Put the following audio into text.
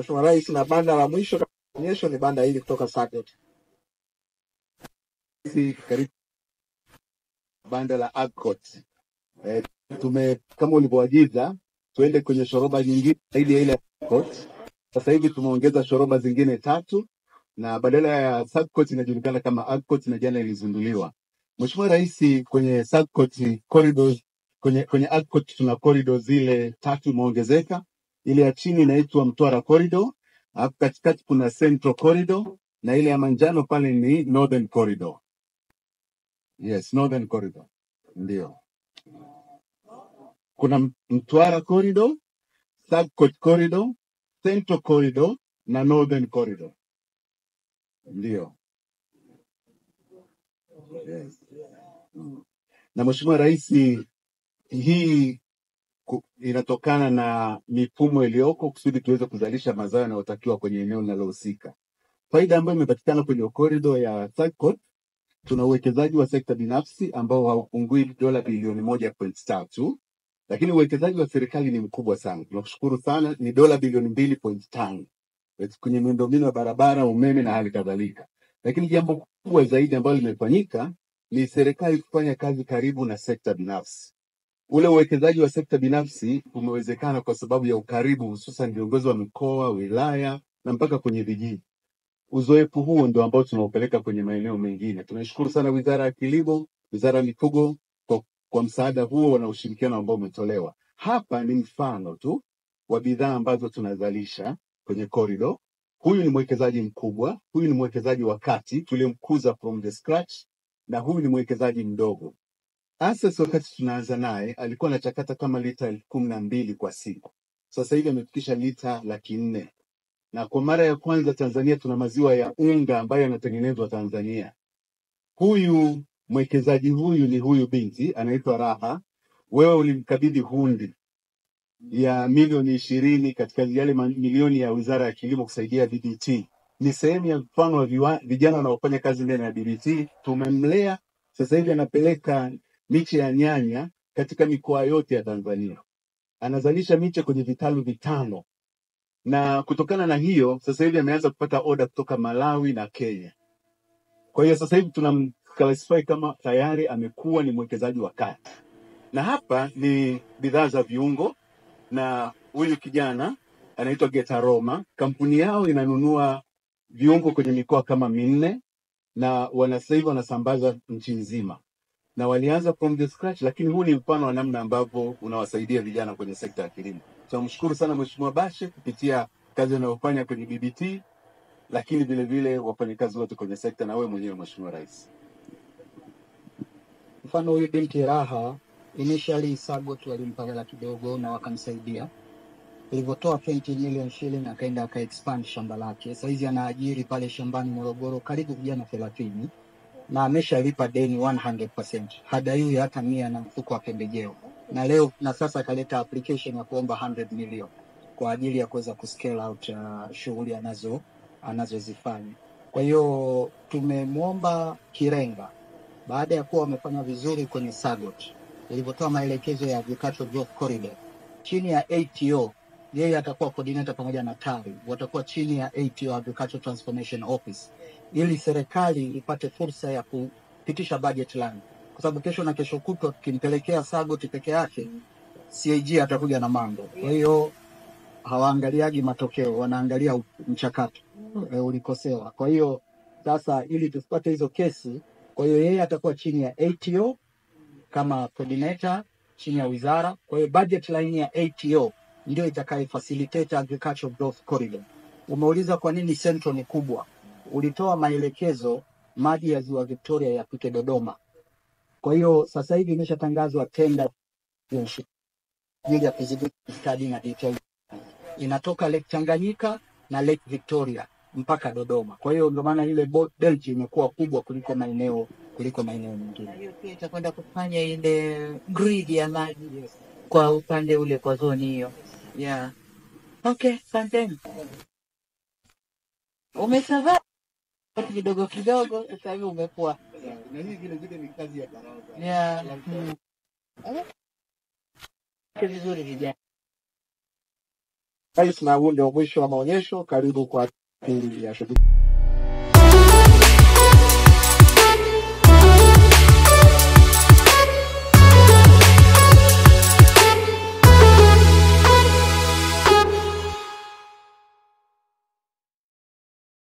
Mheshimiwa Rais, na banda la mwisho onyesho ni banda hili kutoka SAGOT. Karibu banda la AGCOT. Kama ulivyoagiza tuende kwenye shoroba nyingine zaidi ya ile AGCOT. Sasa hivi tumeongeza shoroba zingine 3 na badala ya SAGCOT inajulikana kama AGCOT na jana ilizinduliwa. Mheshimiwa Rais, kwenye SAGCOT corridors, kwenye AGCOT tuna corridor zile 3 imeongezeka. Ile ya chini inaitwa Mtwara Corridor, hapo katikati kuna Central Corridor na ile ya manjano pale ni Northern Corridor. Yes, Northern Corridor. Ndio. Kuna Mtwara Corridor, SAGCOT Corridor, Central Corridor na Northern Corridor. Ndio. Yes. Na Mheshimiwa Rais, hii inatokana na mifumo iliyoko kusudi tuweze kuzalisha mazao yanayotakiwa kwenye eneo linalohusika. Faida ambayo imepatikana kwenye corridor ya SAGCOT, tuna uwekezaji wa sekta binafsi ambao haupungui dola bilioni 1.3, lakini uwekezaji wa serikali ni mkubwa sana. Tunakushukuru sana, ni dola bilioni 2.5 kwenye miundombinu ya barabara, umeme na hali kadhalika. Lakini jambo kubwa zaidi ambalo limefanyika ni serikali kufanya kazi karibu na sekta binafsi. Ule uwekezaji wa sekta binafsi umewezekana kwa sababu ya ukaribu, hususan viongozi wa mikoa, wilaya na mpaka kwenye vijiji. Uzoefu huo ndio ambao tunaupeleka kwenye maeneo mengine. Tunashukuru sana Wizara ya Kilimo, Wizara ya Mifugo kwa msaada huo na ushirikiano ambao umetolewa. Hapa ni mfano tu wa bidhaa ambazo tunazalisha kwenye corridor. Huyu ni mwekezaji mkubwa, huyu ni mwekezaji wa kati tulimkuza from the scratch, na huyu ni mwekezaji mdogo. Asas wakati tunaanza naye alikuwa anachakata kama lita 12,000 kwa siku. Sasa hivi amefikisha lita 400,000. Na kwa mara ya kwanza Tanzania tuna maziwa ya unga ambayo yanatengenezwa Tanzania. Huyu mwekezaji huyu ni huyu binti anaitwa Raha. Wewe ulimkabidhi hundi ya milioni 20 katika yale milioni ya Wizara ya Kilimo kusaidia DBT. Ni sehemu ya mfano wa vijana wanaofanya kazi ndani ya DBT. Tumemlea, sasa hivi anapeleka miche ya nyanya katika mikoa yote ya Tanzania. Anazalisha miche kwenye vitalu 5. Na kutokana na hiyo sasa hivi ameanza kupata oda kutoka Malawi na Kenya. Kwa hiyo sasa hivi tunamclassify kama tayari amekuwa ni mwekezaji wa kati. Na hapa ni bidhaa za viungo, na huyu kijana anaitwa Getaroma. Kampuni yao inanunua viungo kwenye mikoa kama 4 na sasa hivi wanasambaza nchi nzima. Na walianza from the scratch, lakini huu ni mfano wa namna ambavyo unawasaidia vijana kwenye sekta ya kilimo. Tunamshukuru sana Mheshimiwa Bashe kupitia kazi anayofanya kwenye BBT, lakini vile vile wafanyakazi wote kwenye sekta na wewe mwenyewe Mheshimiwa Rais. Mfano huyu binti Raha, initially SAGOT walimpa hela kidogo na wakamsaidia. Ilivyotoa 20 million shilling akaenda akaexpand shamba lake. Sasa hizi anaajiri pale shambani Morogoro karibu vijana 30 na ameshalipa deni 100%. Hadaiwi hata 100 na mfuko wa pembejeo. Na sasa akaleta application ya kuomba 100 million kwa ajili ya kuweza kuscale out shughuli anazozifanya. Kwa hiyo tumemwomba Kirenga, baada ya kuwa wamefanya vizuri kwenye SAGOT, ilivyotoa maelekezo ya Agricultural Growth Corridor chini ya ATO, yeye atakuwa coordinator pamoja na TARI, watakuwa chini ya ATO, Agricultural Transformation Office, ili serikali ipate fursa ya kupitisha budget line, kwa sababu kesho na kesho kutwa tukimpelekea SAGOT peke yake, CAG atakuja na mambo. Kwa hiyo hawaangaliaji matokeo, wanaangalia mchakato ulikosewa. Kwa hiyo sasa, ili tusipate hizo kesi, kwa hiyo yeye atakuwa chini ya ATO kama coordinator chini ya wizara. Kwa hiyo budget line ya ATO ndio itakaye facilitate Agricultural Growth Corridor. Umeuliza kwa nini Central ni kubwa. Ulitoa maelekezo maji ya Ziwa Victoria yapite Dodoma. Kwa hiyo sasa hivi imeshatangazwa tenda ya feasibility study na detail. Inatoka Lake Tanganyika na Lake Victoria mpaka Dodoma. Kwa hiyo ndio maana ile belt imekuwa kubwa kuliko maeneo mengine. Hiyo pia itakwenda kufanya ile grid ya maji kwa upande ule, kwa zoni hiyo. Yeah. Okay, asante. Umesava kidogo kidogo, sasa hivi umekuwa. Na hii vile ni kazi ya baraza. Yeah. Vizuri vijana. Rais, na huu ndio mwisho wa maonyesho. Karibu kwa pili ya shughuli.